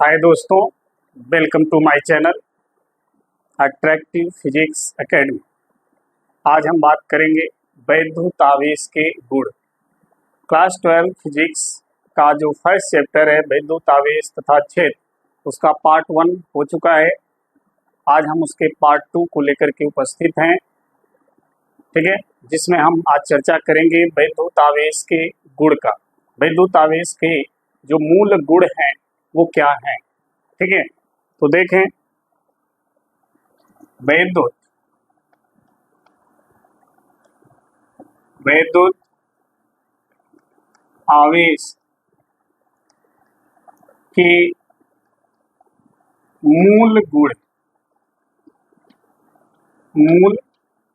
हाय दोस्तों, welcome to my channel attractive physics academy. आज हम बात करेंगे वैद्युत आवेश के गुण। क्लास 12 फिजिक्स का जो फर्स्ट चैप्टर है वैद्युत आवेश तथा क्षेत्र, उसका पार्ट 1 हो चुका है। आज हम उसके पार्ट 2 को लेकर के उपस्थित हैं, ठीक है, जिसमें हम आज चर्चा करेंगे वैद्युत आवेश के गुण का। वैद्युत आवेश के जो मूल गुण हैं वो क्या है, ठीक है। तो देखें, वैद्युत आवेश के मूल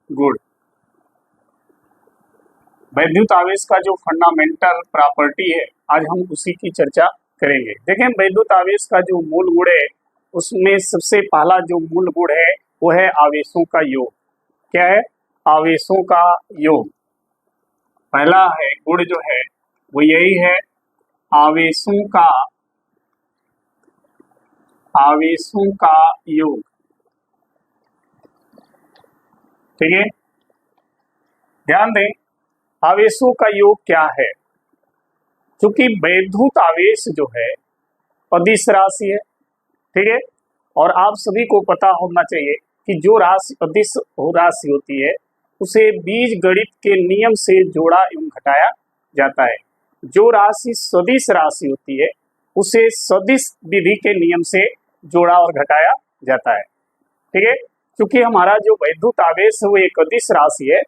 गुण। वैद्युत आवेश का जो फंडामेंटल प्रॉपर्टी है, आज हम उसी की चर्चा करेंगे। देखें, वैद्युत आवेश का जो मूल गुण है उसमें सबसे पहला जो मूल गुण है वो है आवेशों का योग। क्या है? आवेशों का योग। पहला है गुण जो है वो यही है, आवेशों का योग, ठीक है। ध्यान दें, आवेशों का योग क्या है। क्योंकि वैद्युत आवेश जो है अदिश राशि है, ठीक है, और आप सभी को पता होना चाहिए कि जो राशि अदिश राशि होती है उसे बीजगणित के नियम से जोड़ा एवं घटाया जाता है। जो राशि सदिश राशि होती है उसे सदिश विधि के नियम से जोड़ा और घटाया जाता है, ठीक है। क्योंकि हमारा जो वैद्युत आवेश है वो एक अदिश राशि है,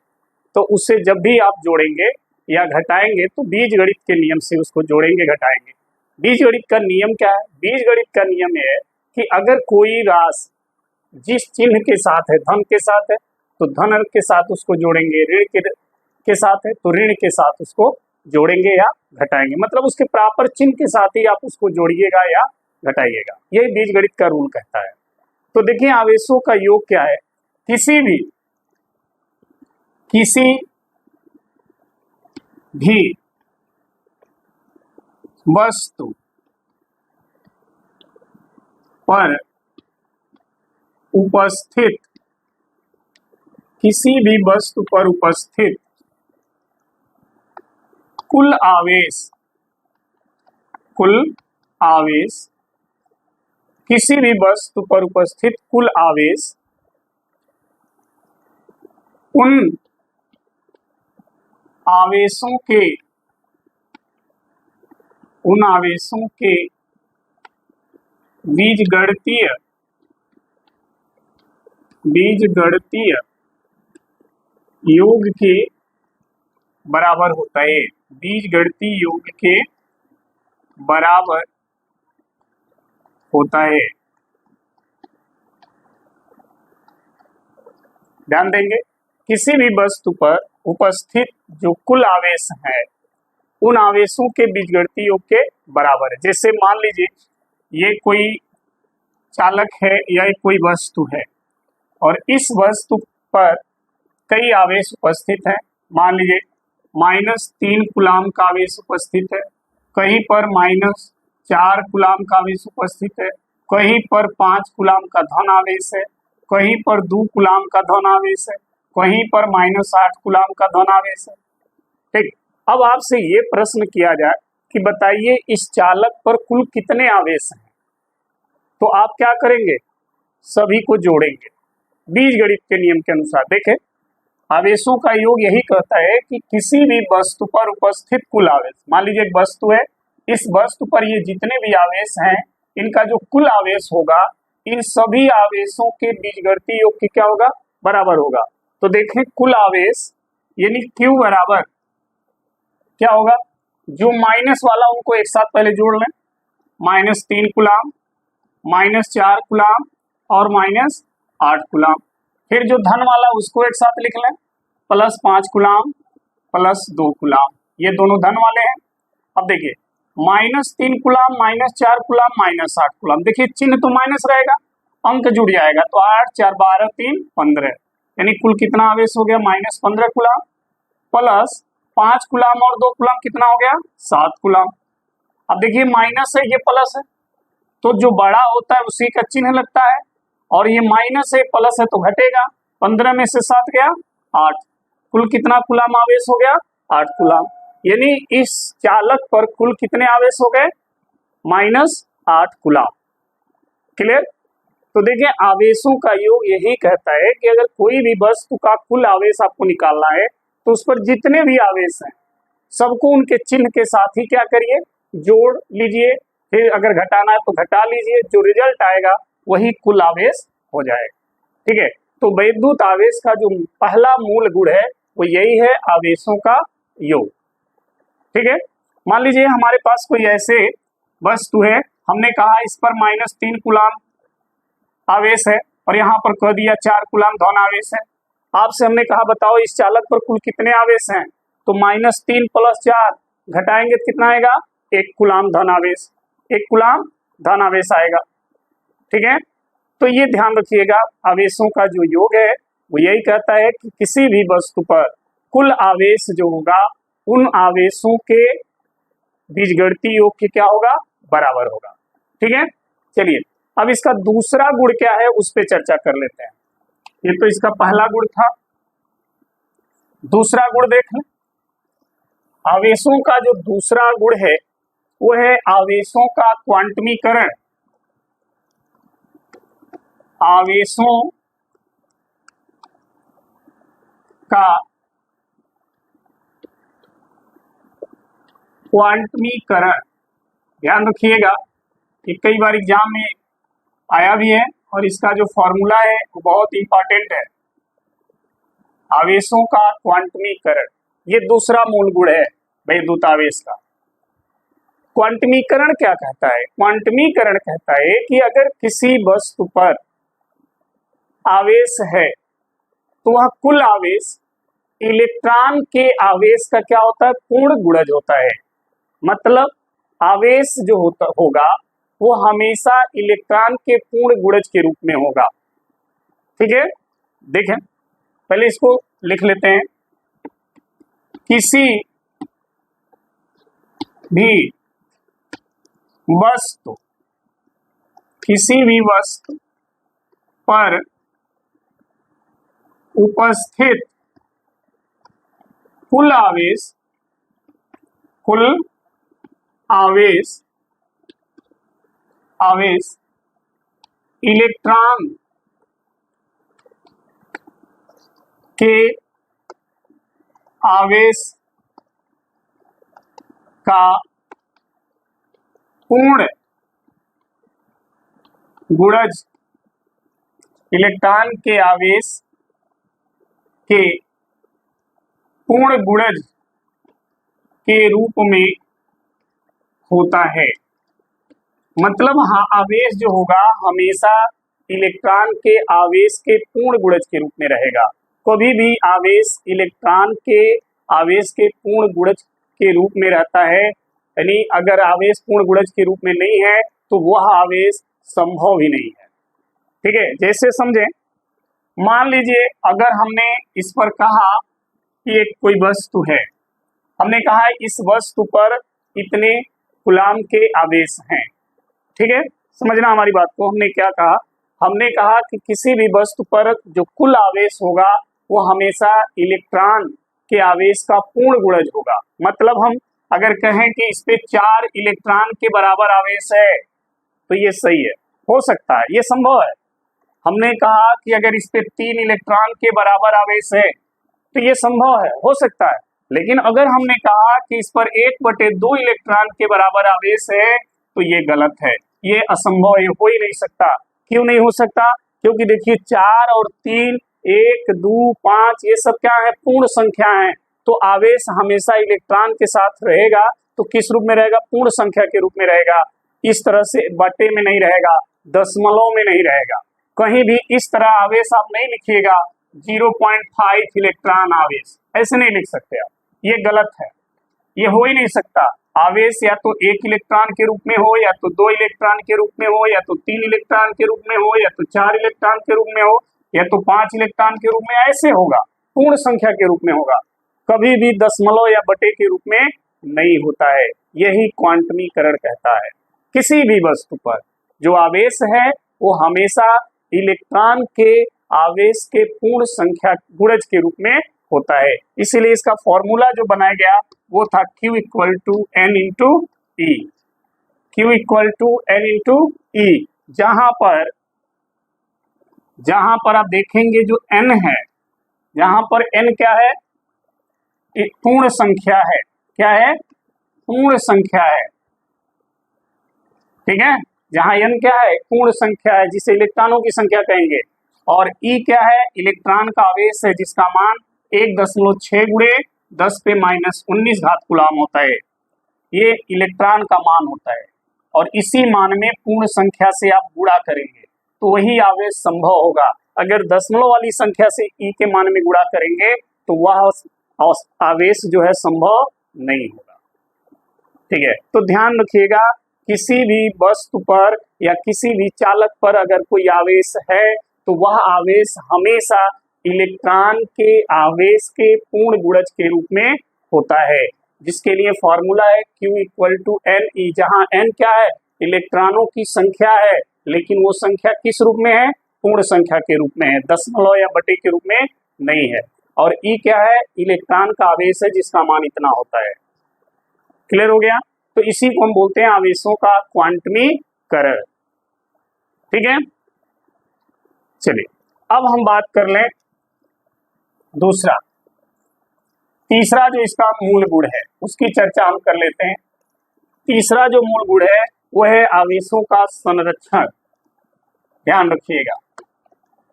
तो उसे जब भी आप जोड़ेंगे या घटाएंगे तो बीजगणित के नियम से उसको जोड़ेंगे, घटाएंगे। बीजगणित का नियम क्या है? बीजगणित का नियम यह है कि अगर कोई राशि जिस चिन्ह के साथ है, धन के साथ है तो धन के साथ उसको जोड़ेंगे, ऋण के साथ है तो ऋण के साथ उसको जोड़ेंगे या घटाएंगे। मतलब उसके प्रॉपर चिन्ह के साथ ही आप उसको जोड़िएगा या घटाइएगा। यही बीजगणित का रूल कहता है। तो देखिए, आवेशों का योग क्या है। किसी भी वस्तु पर उपस्थित कुल आवेश, किसी भी वस्तु पर उपस्थित कुल आवेश उन आवेशों के बीजगणितीय योग के बराबर होता है। बीजगणितीय योग के बराबर होता है। ध्यान देंगे, किसी भी वस्तु पर उपस्थित जो कुल आवेश है उन आवेशों के बीजगणितीय योग के बराबर है। जैसे मान लीजिए ये कोई चालक है या कोई वस्तु है और इस वस्तु पर कई आवेश उपस्थित हैं। मान लीजिए -3 कूलाम का आवेश उपस्थित है, कहीं पर -4 कूलाम का आवेश उपस्थित है, कहीं पर 5 कूलाम का धन आवेश है, कहीं पर 2 कूलाम का धन आवेश है, कहीं पर -8 कूलाम का धन आवेश है, ठीक। अब आपसे ये प्रश्न किया जाए कि बताइए इस चालक पर कुल कितने आवेश हैं, तो आप क्या करेंगे? सभी को जोड़ेंगे बीजगणित के नियम के अनुसार। देखें, आवेशों का योग यही कहता है कि किसी भी वस्तु पर उपस्थित कुल आवेश, मान लीजिए एक वस्तु है, इस वस्तु पर ये जितने भी आवेश हैं इनका जो कुल आवेश होगा इन सभी आवेशों के बीजगणितीय योग के क्या होगा? बराबर होगा। तो देखें, कुल आवेश यानी Q बराबर क्या होगा? जो माइनस वाला उनको एक साथ पहले जोड़ लें, -3 कूलाम, -4 कूलाम और -8 कूलाम। फिर जो धन वाला उसको एक साथ लिख लें, +5 कूलाम +2 कूलाम, ये दोनों धन वाले हैं। अब देखिए, -3 कूलाम, -4 कूलाम, -8 कूलाम, देखिए चिन्ह तो माइनस रहेगा, अंक जुड़ जाएगा, तो 8 4 12 3 15, यानी कुल कितना आवेश हो गया? -15 कूलाम प्लस 5 कूलाम और 2 कूलाम कितना हो गया? 7 कूलाम। अब देखिए माइनस है, ये प्लस है, तो जो बड़ा होता है उसी का चिन्ह लगता है, और ये माइनस है प्लस है तो घटेगा। 15 में से 7 गया 8, कुल कितना कूलाम आवेश हो गया 8 कूलाम। यानी इस चालक पर कुल कितने आवेश हो गए -8 कूलाम। क्लियर। तो देखिए आवेशों का योग यही कहता है कि अगर कोई भी वस्तु का कुल आवेश आपको निकालना है तो उस पर जितने भी आवेश हैं सबको उनके चिन्ह के साथ ही क्या करिए, जोड़ लीजिए, फिर अगर घटाना है तो घटा लीजिए, जो रिजल्ट आएगा वही कुल आवेश हो जाएगा। ठीक है। तो वैद्युत आवेश का जो पहला मूल गुण है वो यही है, आवेशों का योग। ठीक है। मान लीजिए हमारे पास कोई ऐसे वस्तु है, हमने कहा इस पर -3 कूलाम आवेश है और यहाँ पर कह दिया 4 कूलाम धन आवेश है। आपसे हमने कहा बताओ इस चालक पर कुल कितने आवेश हैं, तो -3 + 4 घटाएंगे तो कितना आएगा 1 कूलाम धन आवेश, 1 कूलाम धन आवेश आएगा। ठीक है। तो ये ध्यान रखिएगा, आवेशों का जो योग है वो यही कहता है कि किसी भी वस्तु पर कुल आवेश जो होगा उन आवेशों के बीजगणितीय योग के क्या होगा, बराबर होगा। ठीक है। चलिए अब इसका दूसरा गुण क्या है उस पर चर्चा कर लेते हैं। ये तो इसका पहला गुण था, दूसरा गुण देख लें। आवेशों का जो दूसरा गुण है वो है आवेशों का क्वांटमीकरण। आवेशों का क्वांटमीकरण, ध्यान रखिएगा कि कई बार एग्जाम में आया भी है और इसका जो फॉर्मूला है वो बहुत इंपॉर्टेंट है। आवेशों का क्वांटमीकरण ये दूसरा मूल गुण है वैद्युत आवेश का। क्वांटमीकरण क्या कहता है, क्वांटमीकरण कहता है कि अगर किसी वस्तु पर आवेश है तो वह कुल आवेश इलेक्ट्रॉन के आवेश का क्या होता है, पूर्ण गुणज होता है। मतलब आवेश जो होगा वो हमेशा इलेक्ट्रॉन के पूर्ण गुणज के रूप में होगा। ठीक है। देखें पहले इसको लिख लेते हैं। किसी भी वस्तु पर उपस्थित कुल आवेश इलेक्ट्रॉन के आवेश का पूर्ण गुणज, इलेक्ट्रॉन के आवेश के पूर्ण गुणज के रूप में होता है। मतलब हाँ आवेश जो होगा हमेशा इलेक्ट्रॉन के आवेश के पूर्ण गुणज के रूप में रहेगा। कभी भी आवेश इलेक्ट्रॉन के आवेश के पूर्ण गुणज के रूप में रहता है, यानी अगर आवेश पूर्ण गुणज के रूप में नहीं है तो वह आवेश संभव ही नहीं है। ठीक है। जैसे समझें, मान लीजिए अगर हमने इस पर कहा कि एक कोई वस्तु है, हमने कहा इस वस्तु पर इतने कूलाम के आवेश हैं। ठीक है। समझना हमारी बात को, हमने क्या कहा, हमने कहा कि किसी भी वस्तु पर जो कुल आवेश होगा वो हमेशा इलेक्ट्रॉन के आवेश का पूर्ण गुणज होगा। मतलब हम अगर कहें कि इस पे 4 इलेक्ट्रॉन के बराबर आवेश है तो ये सही है, हो सकता है, ये संभव है। हमने कहा कि अगर इस पे 3 इलेक्ट्रॉन के बराबर आवेश है तो ये संभव है, हो सकता है। लेकिन अगर हमने कहा कि इस पर 1/2 इलेक्ट्रॉन के बराबर आवेश है तो ये गलत है, ये असंभव, ये हो ही नहीं सकता। क्यों नहीं हो सकता, क्योंकि देखिए 4 और 3, 1, 2, 5 ये सब क्या है, पूर्ण संख्या है। तो आवेश हमेशा इलेक्ट्रॉन के साथ रहेगा तो किस रूप में रहेगा, पूर्ण संख्या के रूप में रहेगा। इस तरह से बटे में नहीं रहेगा, दशमलव में नहीं रहेगा, कहीं भी इस तरह आवेश आप नहीं लिखिएगा 0.5 इलेक्ट्रॉन आवेश, ऐसे नहीं लिख सकते आप, ये गलत है, ये हो ही नहीं सकता। आवेश या तो 1 इलेक्ट्रॉन के रूप में हो, या तो 2 इलेक्ट्रॉन के रूप में हो, या तो 3 इलेक्ट्रॉन के रूप में हो, या तो 4 इलेक्ट्रॉन के रूप में हो, या तो 5 इलेक्ट्रॉन के रूप में, ऐसे होगा, पूर्ण संख्या के रूप में होगा, कभी भी दशमलव या बटे के रूप में नहीं होता है। यही क्वांटमीकरण कहता है। किसी भी वस्तु पर जो आवेश है वो हमेशा इलेक्ट्रॉन के आवेश के पूर्ण संख्या गुणज के रूप में होता है। इसीलिए इसका फॉर्मूला जो बनाया गया वो था Q equal to N into E. Q equal to N into E, जहां पर आप देखेंगे जो N है, जहां पर N क्या है, एक पूर्ण संख्या है। क्या है? पूर्ण संख्या है। ठीक है, जहां N क्या है, पूर्ण संख्या है जिसे इलेक्ट्रॉनों की संख्या कहेंगे, और E क्या है, इलेक्ट्रॉन का आवेश है जिसका मान 1.6 गुणे 10 पे माइनस 19 घात कूलाम होता है। ये इलेक्ट्रॉन का मान होता है, और इसी मान में पूर्ण संख्या से आप गुणा करेंगे तो वही आवेश संभव होगा। अगर दशमलव वाली संख्या से E के मान में गुणा करेंगे तो वह आवेश जो है संभव नहीं होगा। ठीक है, तो ध्यान रखिएगा, किसी भी वस्तु पर या किसी भी चालक पर अगर कोई आवेश है तो वह आवेश हमेशा इलेक्ट्रॉन के आवेश के पूर्ण गुणज के रूप में होता है, जिसके लिए फॉर्मूला है Q equal to N E, जहां N क्या है, इलेक्ट्रॉनों की संख्या है, लेकिन वो संख्या किस रूप में है, पूर्ण संख्या के रूप में है, दशमलव या बटे के रूप में नहीं है। और E क्या है, इलेक्ट्रॉन का आवेश है जिसका मान इतना होता है। क्लियर हो गया? तो इसी को हम बोलते हैं आवेशों का क्वांटमीकरण। ठीक है, चलिए अब हम बात कर लें दूसरा, तीसरा जो इसका मूल गुण है उसकी चर्चा हम कर लेते हैं। तीसरा जो मूल गुण है वो है आवेशों का संरक्षण। ध्यान रखिएगा,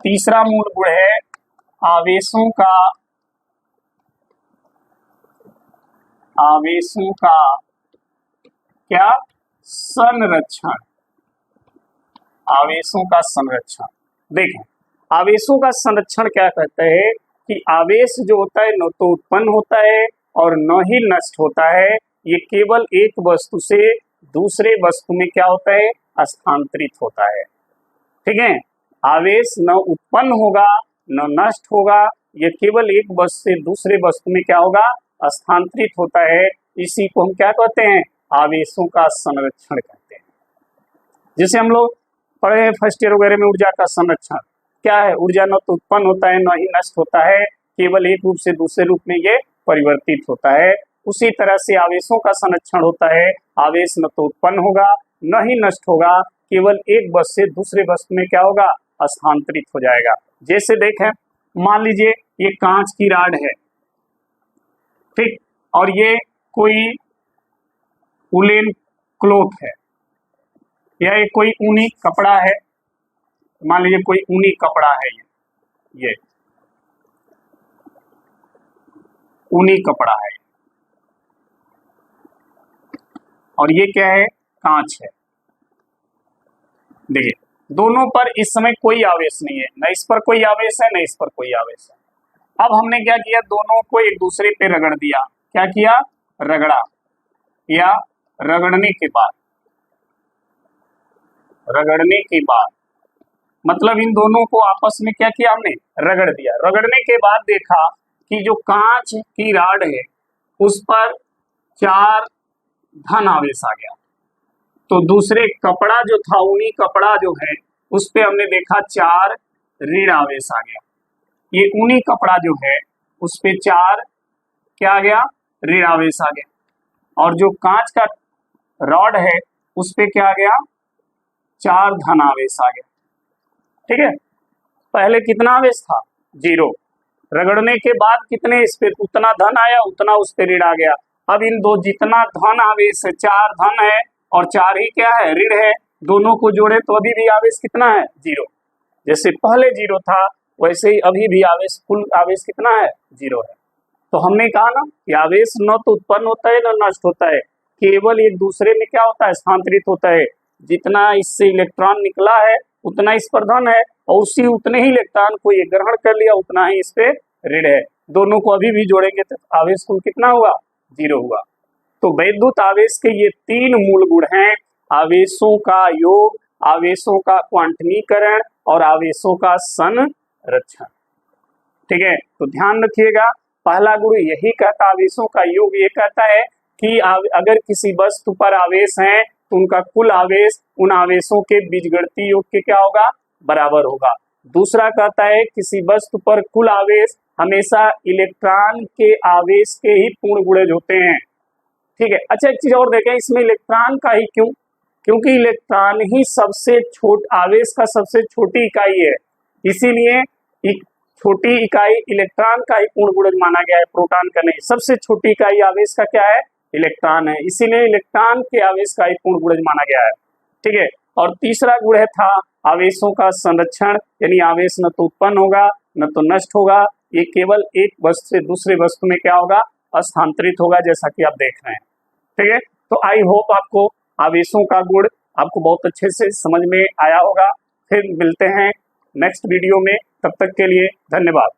तीसरा मूल गुण है आवेशों का क्या, संरक्षण। आवेशों का संरक्षण। देखें, आवेशों का संरक्षण क्या कहता है कि आवेश जो होता है न तो उत्पन्न होता है और न ही नष्ट होता है, ये केवल एक वस्तु से दूसरे वस्तु में क्या होता है, स्थानांतरित होता है। ठीक है, आवेश न उत्पन्न होगा न नष्ट होगा, ये केवल एक वस्तु से दूसरे वस्तु में क्या होगा, स्थानांतरित होता है। इसी को हम क्या कहते हैं, आवेशों का संरक्षण कहते हैं। जैसे हम लोग पढ़े हैं फर्स्ट ईयर वगैरह में, ऊर्जा का संरक्षण क्या है, ऊर्जा न तो उत्पन्न होता है न ही नष्ट होता है, केवल एक रूप से दूसरे रूप में ये परिवर्तित होता है। उसी तरह से आवेशों का संरक्षण होता है, आवेश न तो उत्पन्न होगा न ही नष्ट होगा, केवल एक वस्तु से दूसरे वस्तु में क्या होगा, स्थानांतरित हो जाएगा। जैसे देखें, मान लीजिए ये कांच की राड है, ठीक, और ये कोई उलेन क्लॉथ है या ये कोई ऊनी कपड़ा है। मान लीजिए कोई ऊनी कपड़ा है, ये ऊनी कपड़ा है, और ये क्या है, कांच है। देखिए, दोनों पर इस समय कोई आवेश नहीं है, न इस पर कोई आवेश है न इस पर कोई आवेश है। अब हमने क्या किया, दोनों को एक दूसरे पे रगड़ दिया। क्या किया, रगड़ा, या रगड़ने के बाद मतलब इन दोनों को आपस में क्या किया, हमने रगड़ दिया। रगड़ने के बाद देखा कि जो कांच की राड है उस पर 4 धन आवेश आ गया, तो दूसरे कपड़ा जो था, ऊनी कपड़ा जो है, उस पे हमने देखा 4 ऋण आवेश आ गया। ये ऊनी कपड़ा जो है उस पे 4 क्या आ गया, ऋण आवेश आ गया, और जो कांच का रॉड है उस पे क्या आ गया, 4 धन आवेश आ गया। ठीक है, पहले कितना आवेश था, 0। रगड़ने के बाद कितने इस पे, उतना धन आया, उतना उस पे ऋण आ गया। अब इन दो जितना धन आवेश है, 4 धन है और 4 ही क्या है, ऋण है, दोनों को जोड़े तो अभी भी आवेश कितना है, 0। जैसे पहले 0 था वैसे ही अभी भी आवेश, कुल आवेश कितना है, 0 है। तो हमने कहा ना कि आवेश न तो उत्पन्न होता है न नष्ट होता है, केवल एक दूसरे में क्या होता है, स्थानांतरित होता है। जितना इससे इलेक्ट्रॉन निकला है उतना इस पर धन है, और उसी उतने ही इलेक्ट्रॉन को ये ग्रहण कर लिया, उतना ही इस पे ऋण है। दोनों को अभी भी जोड़ेंगे तो आवेश कुल कितना हुआ, 0 हुआ। तो वैद्युत आवेश के ये 3 मूल गुण हैं, आवेशों का योग, आवेशों का क्वांटमीकरण और आवेशों का संरक्षण। ठीक है, तो ध्यान रखिएगा, पहला गुण यही कहता, आवेशों का योग ये कहता है कि अगर किसी वस्तु पर आवेश है तो उनका कुल आवेश उन आवेशों के बीजगणितीय योग के क्या होगा, बराबर होगा। दूसरा कहता है किसी वस्तु पर कुल आवेश हमेशा इलेक्ट्रॉन के आवेश के ही पूर्ण गुणज होते हैं। ठीक है, अच्छा एक चीज और देखें, इसमें इलेक्ट्रॉन का ही क्यों, क्योंकि इलेक्ट्रॉन ही सबसे आवेश का सबसे छोटी इकाई है, इसीलिए छोटी इकाई इलेक्ट्रॉन का ही पूर्ण गुणज माना गया है, प्रोटॉन का नहीं। सबसे छोटी इकाई आवेश का क्या है, इलेक्ट्रॉन है, इसीलिए इलेक्ट्रॉन के आवेश का ही पूर्ण गुणज माना गया है। ठीक है, और तीसरा गुण है था आवेशों का संरक्षण, यानी आवेश न तो उत्पन्न होगा न तो नष्ट होगा, ये केवल एक वस्तु से दूसरे वस्तु में क्या होगा, स्थानांतरित होगा, जैसा कि आप देख रहे हैं। ठीक है, तो आई होप आपको आवेशों का गुण आपको बहुत अच्छे से समझ में आया होगा। फिर मिलते हैं नेक्स्ट वीडियो में, तब तक के लिए धन्यवाद।